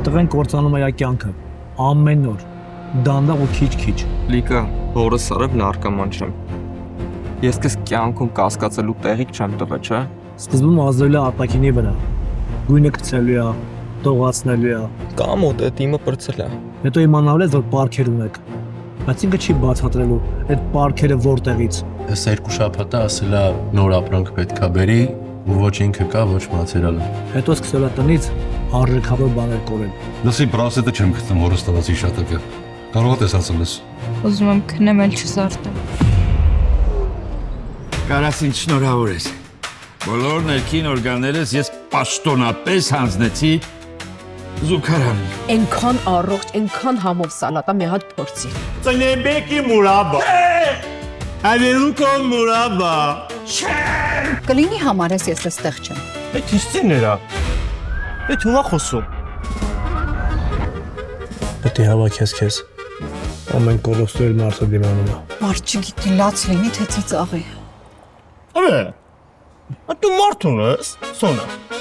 տղեն կործանում է իր կյանքը, ամեն օր, դանդաղ ու քիչ-քիչ։ Լիկա, հորս արև նարկոման չեմ։ Ես քեզ կյանքում կասկածելու տեղիք չեմ տվել, չէ՞։ Սկզբում ազդել է արտաքինի վրա, գույնը գցելու է, տողացնելու է, Կամ օդ իմը պրծել է։ հետո իմանալ է, որ պարքեր ունեք, բայց ինքը չի բացատրելու այդ պարքերը որտեղից։ Այս 2 շաբաթը ասել է նոր ապրանք պետքա բերի ու ոչ ինքը կա, ոչ մացերալը։ Հետո սկսել է տնից արժեքավոր բաներ կորել։ Լսի բրասետը չեմ գտնում հորս տված իշատակը։ Կարող է տեսածը լս։ Ուզում եմ քնեմ էլ չզարտեմ։ Կարաս ինձ շնորհավոր ես։ Բոլոր ներքին օրգաններս ես պաշտոնապես հանձնեցի զուգարանին։ Այնքան առողջ, այնքան համով սալատա մի հատ փորձի։ Ծնեբեկի մուրաբա։ Այդերուկո մուրաբա։ Կլինի համարես ես այստեղ չեմ։ Այդ ինստիներա։ Այդ ումա խոսում։ Պետք է հավաքես քեզ։ Ամեն կորոստոյել մարդը դիմանում է։ Մարդ չգիտի լաց լինի թե ծիծաղի։ Արե։ Ատու մարդ ունես, սոնա։